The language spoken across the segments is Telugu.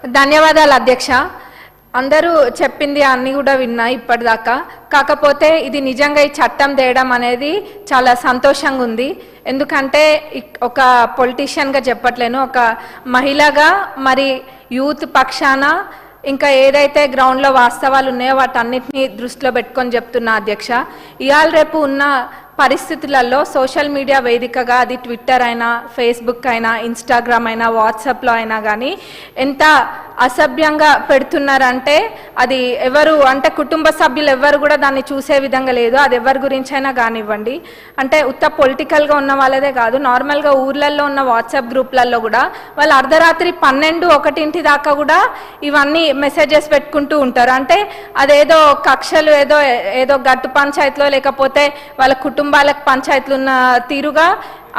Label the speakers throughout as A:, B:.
A: ధన్యవాదాలు అధ్యక్ష. అందరూ చెప్పింది అన్ని కూడా విన్నా ఇప్పటిదాకా. కాకపోతే ఇది నిజంగా ఈ చట్టం తేయడం అనేది చాలా సంతోషంగా ఉంది. ఎందుకంటే ఒక పొలిటీషియన్గా చెప్పట్లేను, ఒక మహిళగా మరి యూత్ పక్షాన ఇంకా ఏదైతే గ్రౌండ్లో వాస్తవాలు ఉన్నాయో వాటన్నిటిని దృష్టిలో పెట్టుకొని చెప్తున్నా అధ్యక్ష. ఇవాళ రేపు ఉన్న పరిస్థితులలో సోషల్ మీడియా వేదికగా, అది ట్విట్టర్ అయినా, ఫేస్బుక్ అయినా, ఇన్స్టాగ్రామ్ అయినా, వాట్సాప్లో అయినా కానీ ఎంత అసభ్యంగా పెడుతున్నారంటే అది ఎవరు అంటే కుటుంబ సభ్యులు ఎవరు కూడా దాన్ని చూసే విధంగా లేదు. అది ఎవరి గురించి అయినా కానివ్వండి, అంటే ఉత్త పొలిటికల్గా ఉన్న వాళ్ళదే కాదు, నార్మల్గా ఊర్లలో ఉన్న వాట్సాప్ గ్రూప్లలో కూడా వాళ్ళు అర్ధరాత్రి 12-1 దాకా కూడా ఇవన్నీ మెసేజెస్ పెట్టుకుంటూ ఉంటారు. అంటే అదేదో కక్షలు ఏదో గట్టు పంచాయతీలో లేకపోతే వాళ్ళ కుటుంబాలకు పంచాయతీలు ఉన్న తీరుగా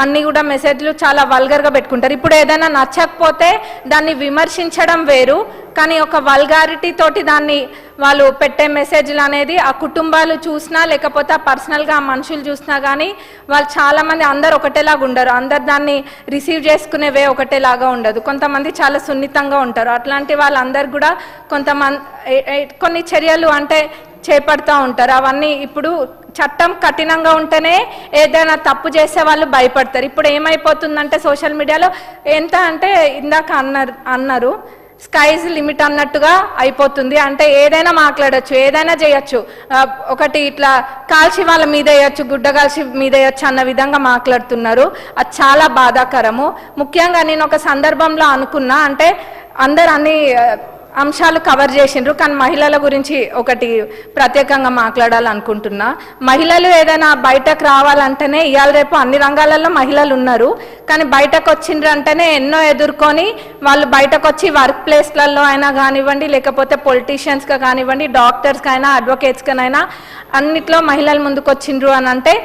A: అన్ని కూడా మెసేజ్లు చాలా వల్గర్గా పెట్టుకుంటారు. ఇప్పుడు ఏదైనా నచ్చకపోతే దాన్ని విమర్శించడం వేరు, కానీ ఒక వల్గారిటీ తోటి దాన్ని వాళ్ళు పెట్టే మెసేజ్లు అనేది ఆ కుటుంబాలు చూసినా లేకపోతే పర్సనల్గా ఆ మనుషులు చూసినా కానీ వాళ్ళు చాలామంది అందరు ఒకటేలాగా ఉండరు. అందరు దాన్ని రిసీవ్ చేసుకునేవే ఒకటేలాగా ఉండదు. కొంతమంది చాలా సున్నితంగా ఉంటారు. అట్లాంటి వాళ్ళందరూ కూడా కొన్ని చర్యలు అంటే చేపడుతూ ఉంటారు. అవన్నీ ఇప్పుడు చట్టం కఠినంగా ఉంటేనే ఏదైనా తప్పు చేసే వాళ్ళు భయపడతారు. ఇప్పుడు ఏమైపోతుందంటే సోషల్ మీడియాలో ఎంత అంటే ఇందాక అన్నారు స్కైజ్ లిమిట్ అన్నట్టుగా అయిపోతుంది. అంటే ఏదైనా మాట్లాడచ్చు, ఏదైనా చేయొచ్చు. ఒకటి ఇట్లా కాల్చి వాళ్ళ మీద వేయచ్చు, గుడ్డ కాల్చి మీద వేయచ్చు అన్న విధంగా మాట్లాడుతున్నారు. అది చాలా బాధాకరము. ముఖ్యంగా నేను ఒక సందర్భంలో అనుకున్నా, అంటే అందరు అన్ని అంశాలు కవర్ చేసిండ్రు, కానీ మహిళల గురించి ఒకటి ప్రత్యేకంగా మాట్లాడాలనుకుంటున్నా. మహిళలు ఏదైనా బయటకు రావాలంటేనే ఇవాళ రేపు అన్ని రంగాలలో మహిళలు ఉన్నారు, కానీ బయటకు వచ్చిండ్రు అంటేనే ఎన్నో ఎదుర్కొని వాళ్ళు బయటకు వచ్చి వర్క్ ప్లేస్లలో అయినా కానివ్వండి, లేకపోతే పొలిటీషియన్స్గా కానివ్వండి, డాక్టర్స్కి అయినా, అడ్వకేట్స్కైనా అన్నిట్లో మహిళలు ముందుకు వచ్చిండ్రు అని అంటే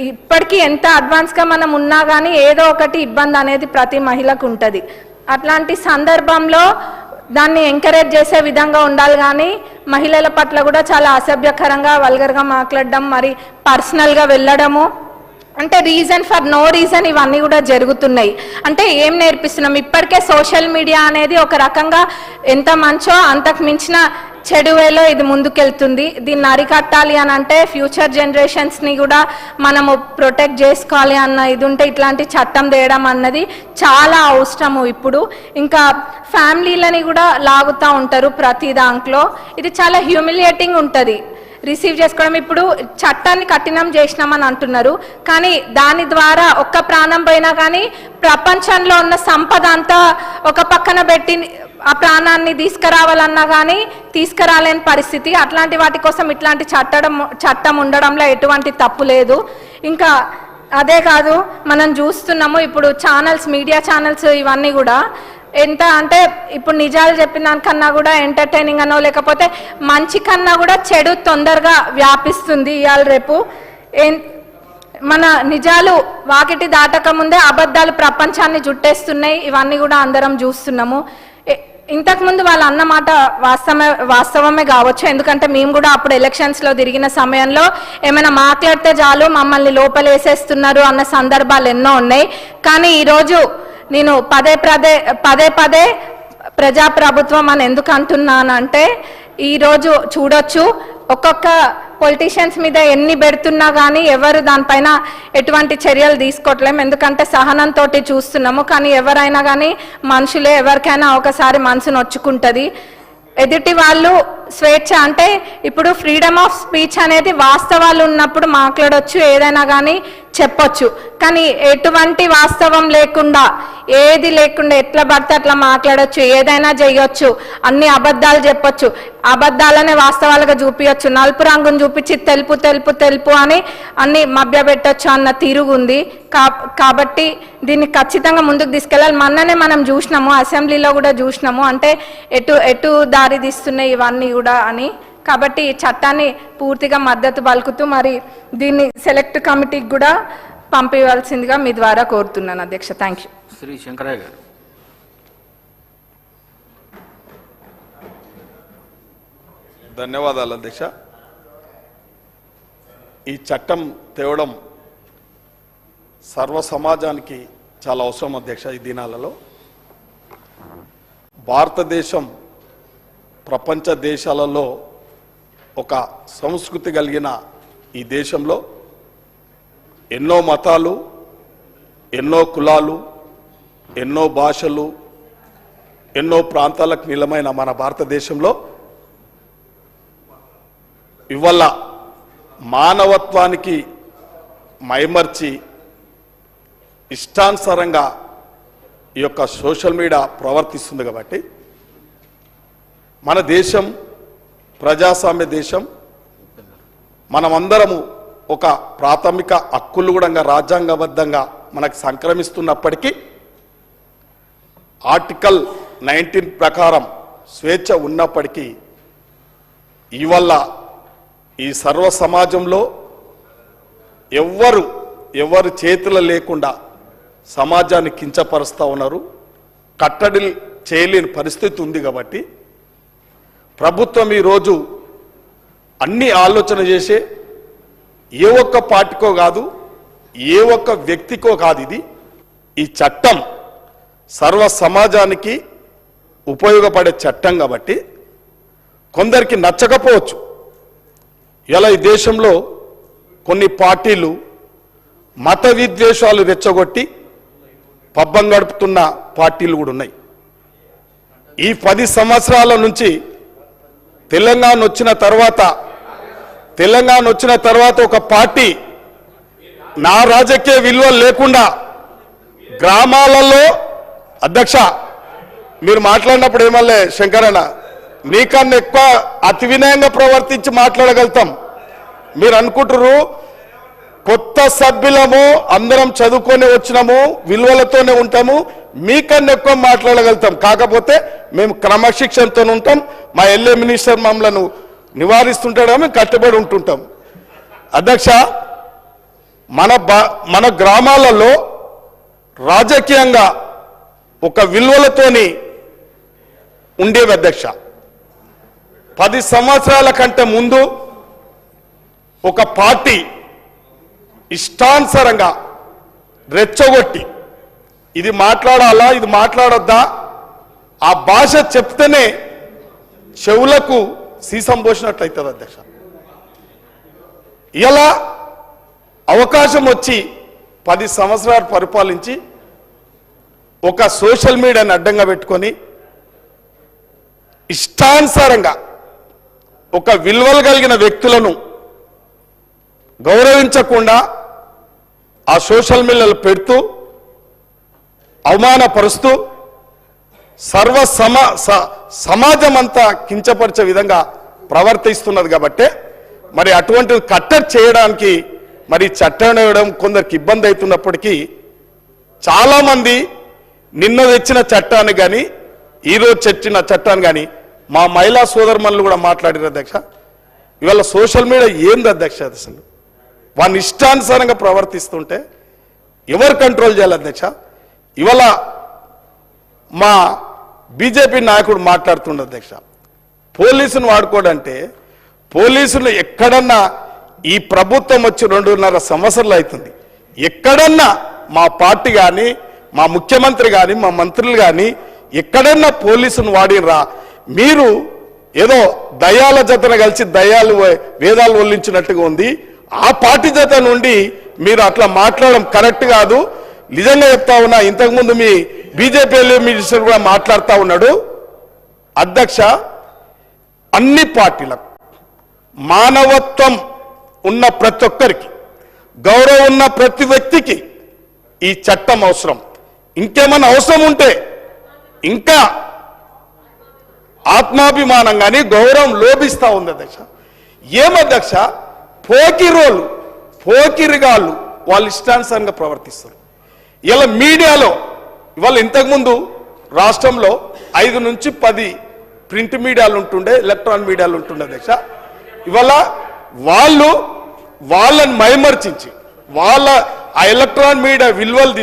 A: ఇప్పటికీ ఎంత అడ్వాన్స్గా మనం ఉన్నా కానీ ఏదో ఒకటి ఇబ్బంది అనేది ప్రతి మహిళకు ఉంటుంది. అట్లాంటి సందర్భంలో దాన్ని ఎంకరేజ్ చేసే విధంగా ఉండాలి, కానీ మహిళల పట్ల కూడా చాలా అసభ్యకరంగా వల్గర్గా మాట్లాడడం, మరి పర్సనల్గా వెళ్ళడము, అంటే రీజన్ ఫర్ నో రీజన్ ఇవన్నీ కూడా జరుగుతున్నాయి. అంటే ఏం నేర్పిస్తున్నాం? ఇప్పటికే సోషల్ మీడియా అనేది ఒక రకంగా ఎంత మంచో అంతకు మించిన చెడు వేలో ఇది ముందుకెళ్తుంది. దీన్ని అరికట్టాలి అని అంటే ఫ్యూచర్ జనరేషన్స్ని కూడా మనము ప్రొటెక్ట్ చేసుకోవాలి అన్న ఇది ఉంటే ఇట్లాంటి చట్టం తేయడం అన్నది చాలా అవసరము. ఇప్పుడు ఇంకా ఫ్యామిలీలని కూడా లాగుతూ ఉంటారు ప్రతి దాంట్లో. ఇది చాలా హ్యూమిలియేటింగ్ ఉంటుంది రిసీవ్ చేసుకోవడం. ఇప్పుడు చట్టాన్ని కఠినం చేసినామని అంటున్నారు, కానీ దాని ద్వారా ఒక్క ప్రాణం పోయినా కానీ ప్రపంచంలో ఉన్న సంపద అంతా ఒక పక్కన పెట్టి ఆ ప్రాణాన్ని తీసుకురావాలన్నా కానీ తీసుకురాలేని పరిస్థితి. అట్లాంటి వాటి కోసం ఇట్లాంటి చట్టం ఉండడంలో ఎటువంటి తప్పు లేదు. ఇంకా అదే కాదు, మనం చూస్తున్నాము ఇప్పుడు ఛానల్స్, మీడియా ఛానల్స్ ఇవన్నీ కూడా ఎంత అంటే ఇప్పుడు నిజాలు చెప్పిన దానికన్నా కూడా ఎంటర్టైనింగ్ అనో లేకపోతే మంచి కన్నా కూడా చెడు తొందరగా వ్యాపిస్తుంది. ఇవాళ రేపు మన నిజాలు వాకిటి దాటక ముందే అబద్ధాలు ప్రపంచాన్ని జుట్టేస్తున్నాయి. ఇవన్నీ కూడా అందరం చూస్తున్నాము. ఇంతకుముందు వాళ్ళు అన్నమాట వాస్తవమే కావచ్చు, ఎందుకంటే మేము కూడా అప్పుడు ఎలక్షన్స్లో తిరిగిన సమయంలో ఏమైనా మాట్లాడితే చాలు మమ్మల్ని లోపలేసేస్తున్నారు అన్న సందర్భాలు ఎన్నో ఉన్నాయి. కానీ ఈరోజు నేను పదే ప్రజాప్రభుత్వం అని ఎందుకు అంటున్నానంటే ఈరోజు చూడొచ్చు ఒక్కొక్క పొలిటీషియన్స్ మీద ఎన్ని పెడుతున్నా కానీ ఎవరు దానిపైన ఎటువంటి చర్యలు తీసుకోవట్లేము. ఎందుకంటే సహనంతో చూస్తున్నాము, కానీ ఎవరైనా కానీ మనుషులే, ఎవరికైనా ఒకసారి మనసు నొచ్చుకుంటుంది. ఎదుటి వాళ్ళు స్వేచ్ఛ అంటే ఇప్పుడు ఫ్రీడమ్ ఆఫ్ స్పీచ్ అనేది వాస్తవాలు ఉన్నప్పుడు మాట్లాడొచ్చు, ఏదైనా కానీ చెప్పొచ్చు. కానీ ఎటువంటి వాస్తవం లేకుండా, ఏది లేకుండా ఎట్లా పడితే అట్లా మాట్లాడొచ్చు, ఏదైనా చేయొచ్చు, అన్ని అబద్ధాలు చెప్పొచ్చు, అబద్ధాలనే వాస్తవాలుగా చూపించచ్చు, నలుపు రంగును చూపించి తెలుపు తెలుపు తెలుపు అని అన్ని మభ్యపెట్టచ్చు అన్న తిరుగుంది. కాబట్టి దీన్ని ఖచ్చితంగా ముందుకు తీసుకెళ్ళాలి. మొన్ననే మనం చూసినాము, అసెంబ్లీలో కూడా చూసినాము, అంటే ఎటు దారి తీస్తున్నాయి ఇవన్నీ కూడా అని. కాబట్టి ఈ చట్టాన్ని పూర్తిగా మద్దతు పలుకుతూ మరి దీన్ని సెలెక్ట్ కమిటీకి కూడా పంపించాల్సిందిగా మీ ద్వారా కోరుతున్నాను అధ్యక్ష. Thank you.
B: శ్రీ శంకరయ్య గారు.
C: ధన్యవాదాలు అధ్యక్ష. ఈ చట్టం తేవడం సర్వ సమాజానికి చాలా అవసరం అధ్యక్ష. ఈ దినాలలో భారతదేశం ప్రపంచ దేశాలలో ఒక సంస్కృతి కలిగిన ఈ దేశంలో ఎన్నో మతాలు, ఎన్నో కులాలు, ఎన్నో భాషలు, ఎన్నో ప్రాంతాలకు నిలమైన మన భారతదేశంలో ఇవాళ మానవత్వానికి మైమర్చి ఇష్టానుసారంగా ఈ యొక్క సోషల్ మీడియా ప్రవర్తిస్తుంది. కాబట్టి మన దేశం ప్రజాస్వామ్య దేశం, మనమందరము ఒక ప్రాథమిక హక్కులు కూడా రాజ్యాంగబద్ధంగా మనకు సంక్రమిస్తున్నప్పటికీ ఆర్టికల్ 19 ప్రకారం స్వేచ్ఛ ఉన్నప్పటికీ ఇవల్ల ఈ సర్వ సమాజంలో ఎవరు చేతులు లేకుండా సమాజాన్ని కించపరుస్తూ ఉన్నారు, కట్టడి చేయలేని పరిస్థితి ఉంది. కాబట్టి ప్రభుత్వం ఈరోజు అన్ని ఆలోచన చేసే ఏ ఒక్క పార్టీకో కాదు, ఏ ఒక్క వ్యక్తికో కాదు, ఇది ఈ చట్టం సర్వ సమాజానికి ఉపయోగపడే చట్టం. కాబట్టి కొందరికి నచ్చకపోవచ్చు. ఇలా ఈ దేశంలో కొన్ని పార్టీలు మత విద్వేషాలు రెచ్చగొట్టి పబ్బం గడుపుతున్న పార్టీలు కూడా ఉన్నాయి. ఈ 10 సంవత్సరాల నుంచి తెలంగాణ వచ్చిన తర్వాత ఒక పార్టీ నా రాజకీయ విలువలు లేకుండా గ్రామాలలో, అధ్యక్ష మీరు మాట్లాడినప్పుడు ఏమల్లే శంకరన్న, నీకన్నా ఎక్కువ అతి వినయంగా ప్రవర్తించి మాట్లాడగలుగుతాం. మీరు అనుకుంటారు కొత్త సభ్యులము, అందరం చదువుకొని వచ్చినాము, విలువలతోనే ఉంటాము, మీకన్నా ఎక్కువ మాట్లాడగలుగుతాం. కాకపోతే మేము క్రమశిక్షణతో ఉంటాం. మా ఎల్ఏ మినిస్టర్ మమ్మల్ని నివారిస్తుంటాడు, మేము కట్టుబడి ఉంటుంటాం. అధ్యక్ష, మన గ్రామాలలో రాజకీయంగా ఒక విలువలతోని ఉండేవి. అధ్యక్ష, 10 సంవత్సరాల కంటే ముందు ఒక పార్టీ ఇష్టానుసారంగా రెచ్చగొట్టి ఇది మాట్లాడాలా, ఇది మాట్లాడొద్దా, ఆ భాష చెప్తేనే చెవులకు సీసం పోసినట్లయితుంది. అధ్యక్ష, ఇలా అవకాశం వచ్చి 10 సంవత్సరాలు పరిపాలించి ఒక సోషల్ మీడియాని అడ్డంగా పెట్టుకొని ఇష్టానుసారంగా ఒక విలువలు కలిగిన వ్యక్తులను గౌరవించకుండా ఆ సోషల్ మీడియాలో పెడుతూ అవమానపరుస్తూ సమాజం అంతా కించపరిచే విధంగా ప్రవర్తిస్తున్నది. కాబట్టి మరి అటువంటి కట్టడి చేయడానికి మరి చట్టం వేయడం కొందరికి ఇబ్బంది అవుతున్నప్పటికీ చాలామంది నిన్న తెచ్చిన చట్టాన్ని కానీ ఈరోజు తెచ్చిన చట్టాన్ని కానీ మా మహిళా సోదరుమణులు కూడా మాట్లాడారు. అధ్యక్ష, ఇవాళ సోషల్ మీడియా ఏంది అధ్యక్ష? అసలు వాడిని ఇష్టానుసారంగా ప్రవర్తిస్తుంటే ఎవరు కంట్రోల్ చేయాలి? అధ్యక్ష, ఇవాళ మా బీజేపీ నాయకుడు మాట్లాడుతుండే. అధ్యక్ష, పోలీసును వాడుకోవడంటే పోలీసులు ఎక్కడన్నా ఈ ప్రభుత్వం వచ్చి 2.5 సంవత్సరాలు అవుతుంది, ఎక్కడన్నా మా పార్టీ కానీ, మా ముఖ్యమంత్రి కానీ, మా మంత్రులు కానీ ఎక్కడన్నా పోలీసును వాడిర్రా? మీరు ఏదో దయాల జతన కలిసి వేదాలు వల్లించినట్టుగా ఉంది. ఆ పార్టీ జత నుండి మీరు అట్లా మాట్లాడడం కరెక్ట్ కాదు. నిజంగా చెప్తా ఉన్నా, ఇంతకుముందు మీ బీజేపీ మినిస్టర్ కూడా మాట్లాడుతూ ఉన్నాడు. అధ్యక్ష, అన్ని పార్టీలకు మానవత్వం ఉన్న ప్రతి ఒక్కరికి, గౌరవం ఉన్న ప్రతి వ్యక్తికి ఈ చట్టం అవసరం. ఇంకేమైనా అవసరం ఉంటే ఇంకా ఆత్మాభిమానం కానీ గౌరవం లోభిస్తూ ఉంది. అధ్యక్ష, ఏమధ్యక్ష, పోకిరిగాళ్ళు వాళ్ళు ఇష్టానుసారంగా ప్రవర్తిస్తారు. ఇలా మీడియాలో ఇవాళ ఇంతకుముందు రాష్ట్రంలో 5 నుంచి 10 ప్రింట్ మీడియాలు ఉంటుండే, ఎలక్ట్రానిక్ మీడియాలు ఉంటుండే. అధ్యక్ష, ఇవాళ వాళ్ళని మైమర్చించి వాళ్ళ ఆ ఎలక్ట్రానిక్ మీడియా విలువలు